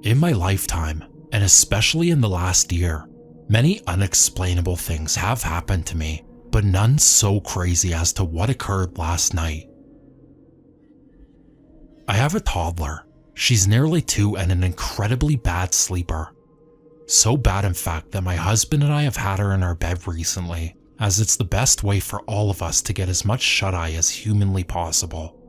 In my lifetime, and especially in the last year, many unexplainable things have happened to me, but none so crazy as to what occurred last night. I have a toddler. She's nearly 2 and an incredibly bad sleeper. So bad, in fact, that my husband and I have had her in our bed recently, as it's the best way for all of us to get as much shut-eye as humanly possible.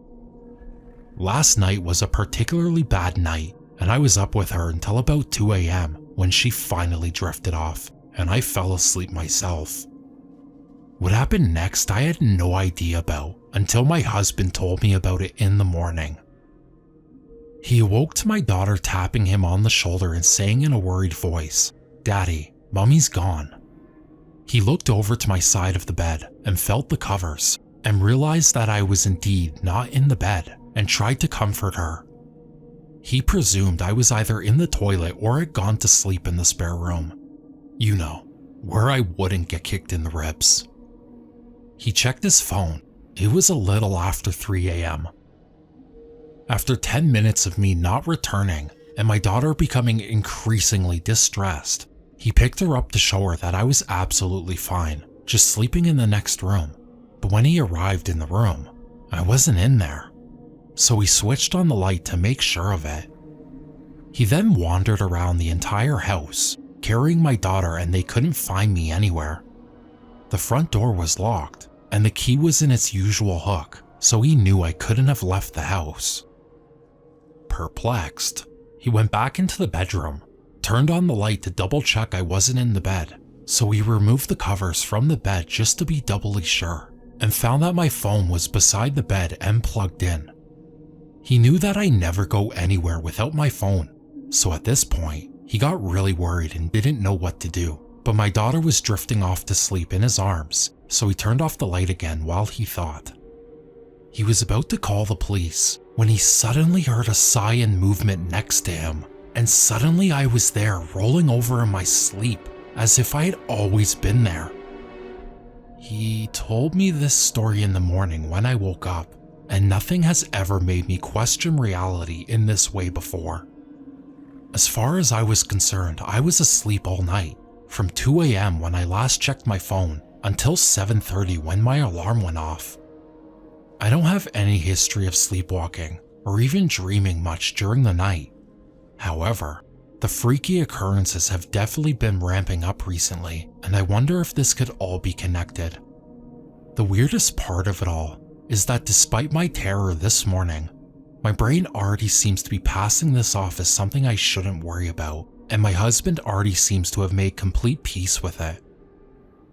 Last night was a particularly bad night, and I was up with her until about 2 a.m. when she finally drifted off, and I fell asleep myself. What happened next I had no idea about until my husband told me about it in the morning. He awoke to my daughter tapping him on the shoulder and saying in a worried voice, "Daddy, Mummy's gone." He looked over to my side of the bed and felt the covers and realized that I was indeed not in the bed and tried to comfort her. He presumed I was either in the toilet or had gone to sleep in the spare room. You know, where I wouldn't get kicked in the ribs. He checked his phone. It was a little after 3 a.m. After 10 minutes of me not returning and my daughter becoming increasingly distressed, he picked her up to show her that I was absolutely fine, just sleeping in the next room. But when he arrived in the room, I wasn't in there. So he switched on the light to make sure of it. He then wandered around the entire house, carrying my daughter, and they couldn't find me anywhere. The front door was locked, and the key was in its usual hook, so he knew I couldn't have left the house. Perplexed, he went back into the bedroom, turned on the light to double check I wasn't in the bed, so he removed the covers from the bed just to be doubly sure, and found that my phone was beside the bed and plugged in. He knew that I never go anywhere without my phone, so at this point, he got really worried and didn't know what to do, but my daughter was drifting off to sleep in his arms, so he turned off the light again while he thought. He was about to call the police when he suddenly heard a sigh and movement next to him, and suddenly I was there rolling over in my sleep as if I had always been there. He told me this story in the morning when I woke up, and nothing has ever made me question reality in this way before. As far as I was concerned, I was asleep all night, from 2 a.m. when I last checked my phone until 7:30 when my alarm went off. I don't have any history of sleepwalking or even dreaming much during the night. However, the freaky occurrences have definitely been ramping up recently, and I wonder if this could all be connected. The weirdest part of it all is that despite my terror this morning, my brain already seems to be passing this off as something I shouldn't worry about, and my husband already seems to have made complete peace with it.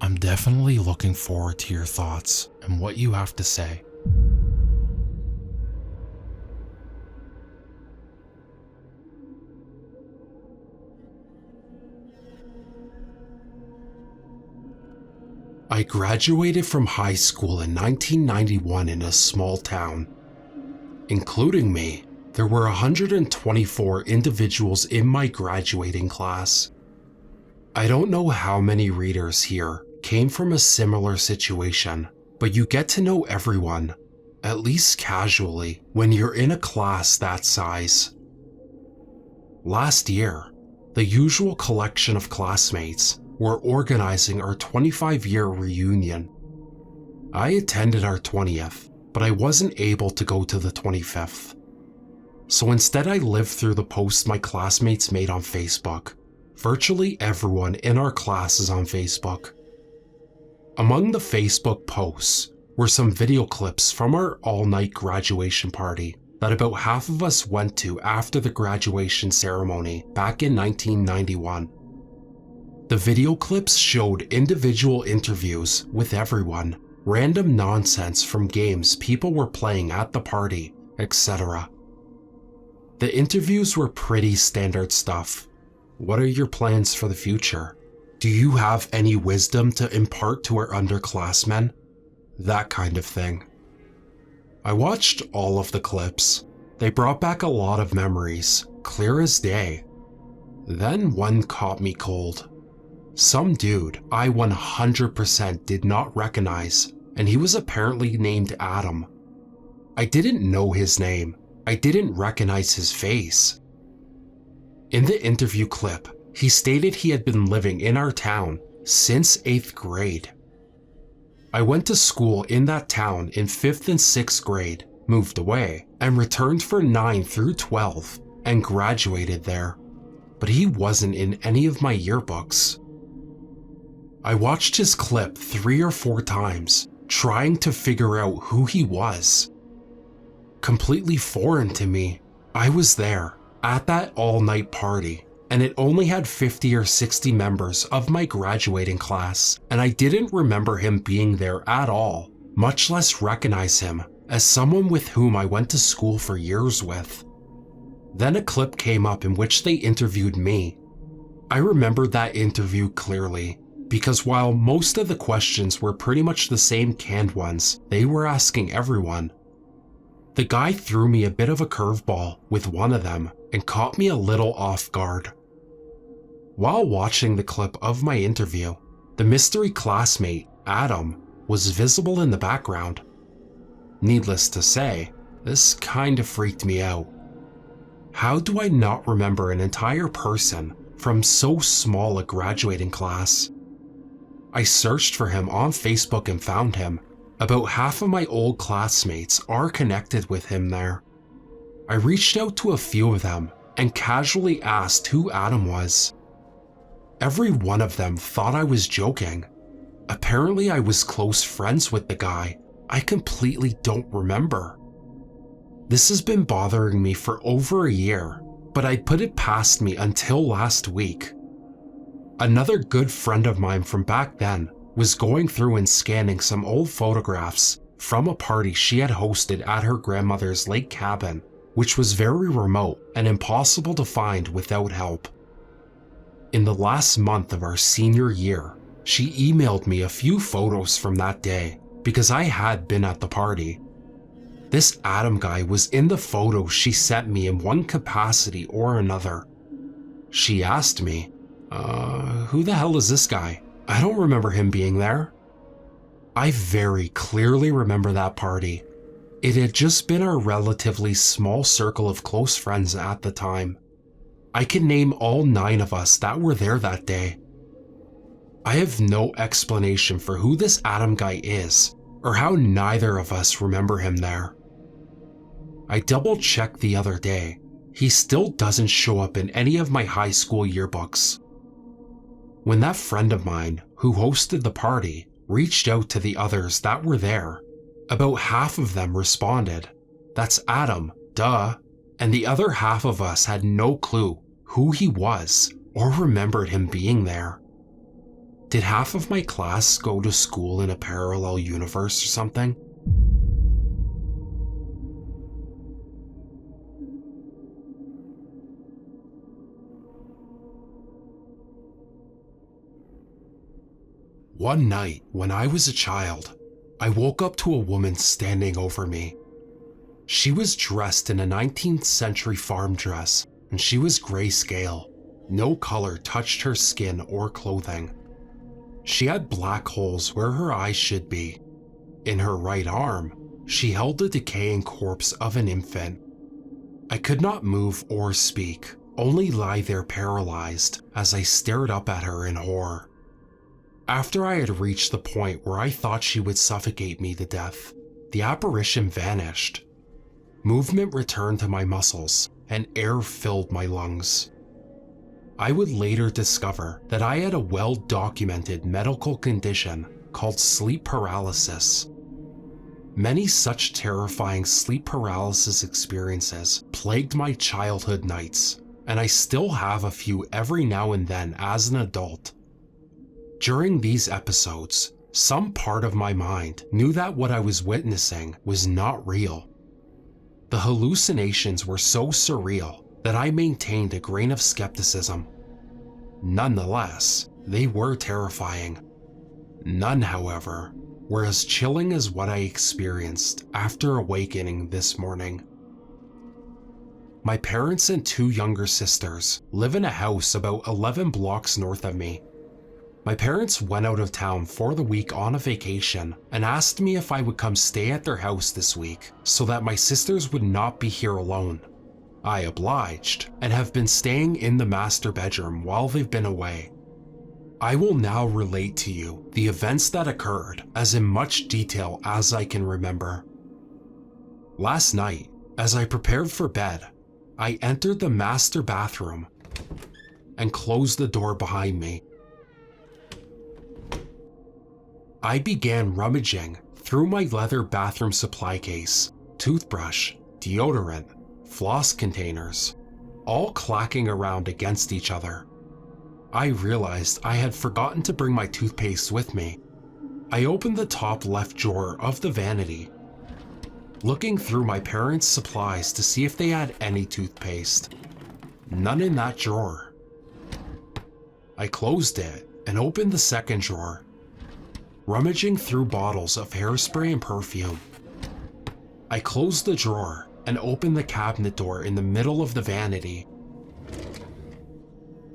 I'm definitely looking forward to your thoughts and what you have to say. I graduated from high school in 1991 in a small town. Including me, there were 124 individuals in my graduating class. I don't know how many readers here came from a similar situation, but you get to know everyone, at least casually, when you're in a class that size. Last year, the usual collection of classmates were organizing our 25-year reunion. I attended our 20th, but I wasn't able to go to the 25th. So instead I lived through the posts my classmates made on Facebook. Virtually everyone in our class is on Facebook. Among the Facebook posts were some video clips from our all-night graduation party that about half of us went to after the graduation ceremony back in 1991. The video clips showed individual interviews with everyone, random nonsense from games people were playing at the party, etc. The interviews were pretty standard stuff. What are your plans for the future? Do you have any wisdom to impart to our underclassmen? That kind of thing. I watched all of the clips. They brought back a lot of memories, clear as day. Then one caught me cold. Some dude I 100% did not recognize, and he was apparently named Adam. I didn't know his name. I didn't recognize his face. In the interview clip, he stated he had been living in our town since 8th grade. I went to school in that town in 5th and 6th grade, moved away, and returned for 9 through 12, and graduated there. But he wasn't in any of my yearbooks. I watched his clip 3 or 4 times, trying to figure out who he was. Completely foreign to me. I was there, at that all-night party, and it only had 50 or 60 members of my graduating class, and I didn't remember him being there at all, much less recognize him as someone with whom I went to school for years with. Then a clip came up in which they interviewed me. I remembered that interview clearly, because while most of the questions were pretty much the same canned ones they were asking everyone, the guy threw me a bit of a curveball with one of them and caught me a little off guard. While watching the clip of my interview, the mystery classmate, Adam, was visible in the background. Needless to say, this kind of freaked me out. How do I not remember an entire person from so small a graduating class? I searched for him on Facebook and found him. About half of my old classmates are connected with him there. I reached out to a few of them and casually asked who Adam was. Every one of them thought I was joking. Apparently I was close friends with the guy. I completely don't remember. This has been bothering me for over a year, but I put it past me until last week. Another good friend of mine from back then was going through and scanning some old photographs from a party she had hosted at her grandmother's lake cabin, which was very remote and impossible to find without help. In the last month of our senior year, she emailed me a few photos from that day because I had been at the party. This Adam guy was in the photos she sent me in one capacity or another. She asked me, who the hell is this guy? I don't remember him being there. I very clearly remember that party. It had just been our relatively small circle of close friends at the time. I can name all 9 of us that were there that day. I have no explanation for who this Adam guy is, or how neither of us remember him there. I double-checked the other day. He still doesn't show up in any of my high school yearbooks. When that friend of mine, who hosted the party, reached out to the others that were there, about half of them responded, "That's Adam, duh," and the other half of us had no clue who he was or remembered him being there. Did half of my class go to school in a parallel universe or something? One night, when I was a child, I woke up to a woman standing over me. She was dressed in a 19th century farm dress, and she was grayscale. No color touched her skin or clothing. She had black holes where her eyes should be. In her right arm, she held the decaying corpse of an infant. I could not move or speak, only lie there paralyzed as I stared up at her in horror. After I had reached the point where I thought she would suffocate me to death, the apparition vanished. Movement returned to my muscles, and air filled my lungs. I would later discover that I had a well-documented medical condition called sleep paralysis. Many such terrifying sleep paralysis experiences plagued my childhood nights, and I still have a few every now and then as an adult. During these episodes, some part of my mind knew that what I was witnessing was not real. The hallucinations were so surreal that I maintained a grain of skepticism. Nonetheless, they were terrifying. None, however, were as chilling as what I experienced after awakening this morning. My parents and 2 younger sisters live in a house about 11 blocks north of me. My parents went out of town for the week on a vacation and asked me if I would come stay at their house this week so that my sisters would not be here alone. I obliged and have been staying in the master bedroom while they've been away. I will now relate to you the events that occurred as in much detail as I can remember. Last night, as I prepared for bed, I entered the master bathroom and closed the door behind me. I began rummaging through my leather bathroom supply case, toothbrush, deodorant, floss containers, all clacking around against each other. I realized I had forgotten to bring my toothpaste with me. I opened the top left drawer of the vanity, looking through my parents' supplies to see if they had any toothpaste. None in that drawer. I closed it and opened the second drawer, rummaging through bottles of hairspray and perfume. I closed the drawer and opened the cabinet door in the middle of the vanity.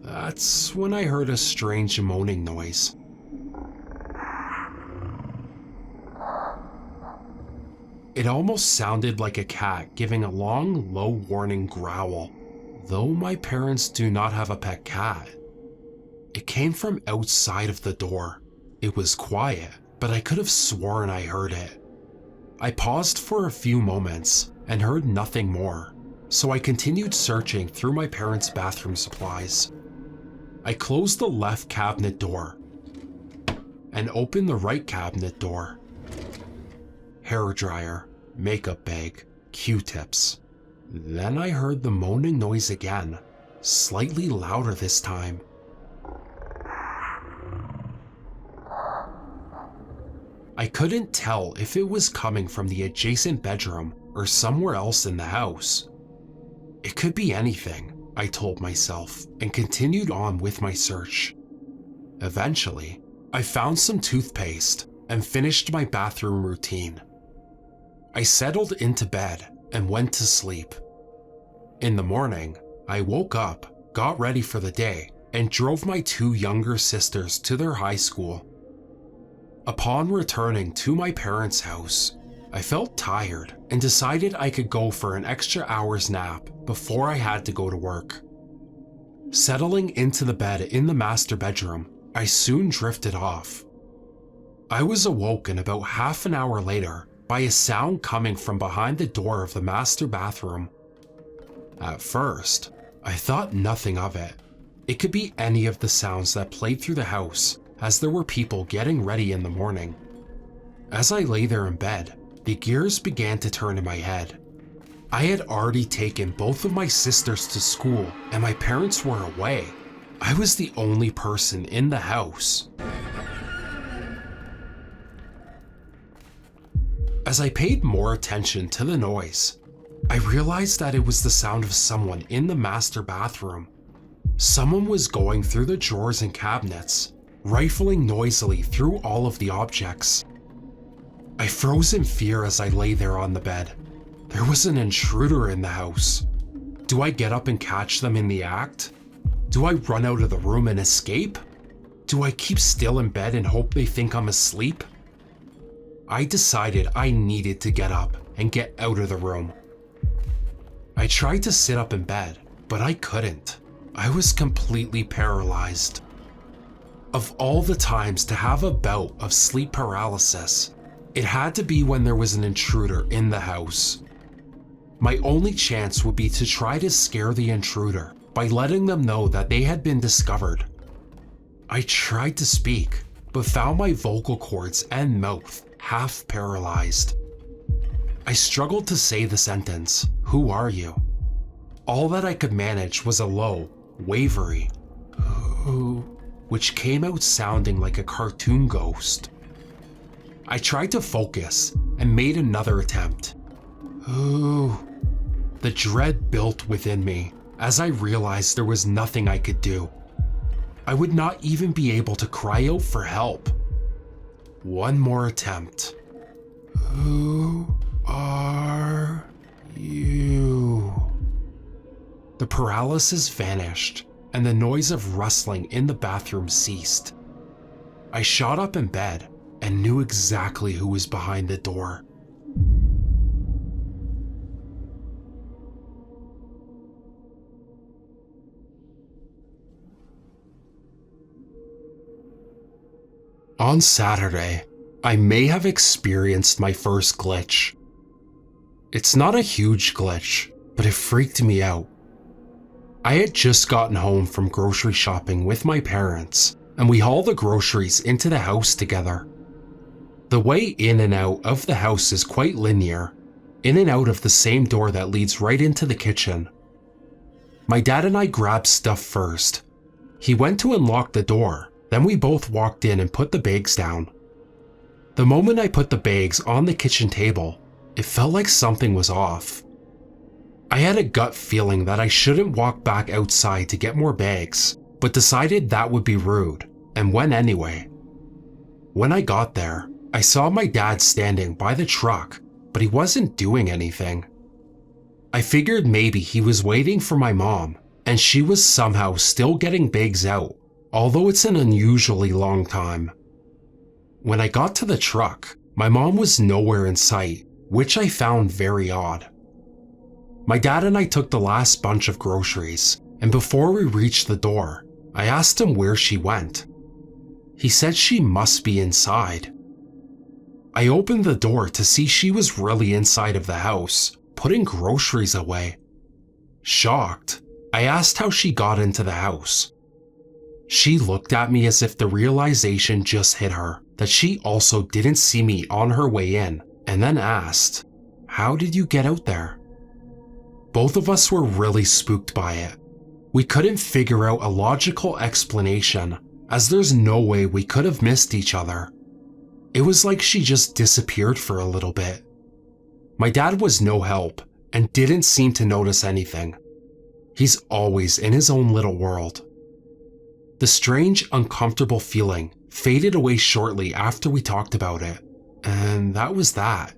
That's when I heard a strange moaning noise. It almost sounded like a cat giving a long, low warning growl, though my parents do not have a pet cat. It came from outside of the door. It was quiet, but I could have sworn I heard it. I paused for a few moments and heard nothing more, so I continued searching through my parents' bathroom supplies. I closed the left cabinet door and opened the right cabinet door. Hairdryer, makeup bag, Q-tips. Then I heard the moaning noise again, slightly louder this time. I couldn't tell if it was coming from the adjacent bedroom or somewhere else in the house. It could be anything, I told myself, and continued on with my search. Eventually, I found some toothpaste and finished my bathroom routine. I settled into bed and went to sleep. In the morning, I woke up, got ready for the day, and drove my two younger sisters to their high school. Upon returning to my parents' house, I felt tired and decided I could go for an extra hour's nap before I had to go to work. Settling into the bed in the master bedroom, I soon drifted off. I was awoken about half an hour later by a sound coming from behind the door of the master bathroom. At first, I thought nothing of it. It could be any of the sounds that played through the house, as there were people getting ready in the morning. As I lay there in bed, the gears began to turn in my head. I had already taken both of my sisters to school and my parents were away. I was the only person in the house. As I paid more attention to the noise, I realized that it was the sound of someone in the master bathroom. Someone was going through the drawers and cabinets, rifling noisily through all of the objects. I froze in fear as I lay there on the bed. There was an intruder in the house. Do I get up and catch them in the act? Do I run out of the room and escape? Do I keep still in bed and hope they think I'm asleep? I decided I needed to get up and get out of the room. I tried to sit up in bed, but I couldn't. I was completely paralyzed. Of all the times to have a bout of sleep paralysis, it had to be when there was an intruder in the house. My only chance would be to try to scare the intruder by letting them know that they had been discovered. I tried to speak, but found my vocal cords and mouth half paralyzed. I struggled to say the sentence, "Who are you?" All that I could manage was a low, wavery "Who," which came out sounding like a cartoon ghost. I tried to focus and made another attempt. "Who?" The dread built within me as I realized there was nothing I could do. I would not even be able to cry out for help. One more attempt. "Who are you?" The paralysis vanished and the noise of rustling in the bathroom ceased. I shot up in bed and knew exactly who was behind the door. On Saturday, I may have experienced my first glitch. It's not a huge glitch, but it freaked me out. I had just gotten home from grocery shopping with my parents, and we hauled the groceries into the house together. The way in and out of the house is quite linear, in and out of the same door that leads right into the kitchen. My dad and I grabbed stuff first. He went to unlock the door, then we both walked in and put the bags down. The moment I put the bags on the kitchen table, it felt like something was off. I had a gut feeling that I shouldn't walk back outside to get more bags, but decided that would be rude, and went anyway. When I got there, I saw my dad standing by the truck, but he wasn't doing anything. I figured maybe he was waiting for my mom, and she was somehow still getting bags out, although it's an unusually long time. When I got to the truck, my mom was nowhere in sight, which I found very odd. My dad and I took the last bunch of groceries, and before we reached the door, I asked him where she went. He said she must be inside. I opened the door to see she was really inside of the house, putting groceries away. Shocked, I asked how she got into the house. She looked at me as if the realization just hit her that she also didn't see me on her way in, and then asked, "How did you get out there?" Both of us were really spooked by it. We couldn't figure out a logical explanation, as there's no way we could have missed each other. It was like she just disappeared for a little bit. My dad was no help and didn't seem to notice anything. He's always in his own little world. The strange, uncomfortable feeling faded away shortly after we talked about it, and that was that.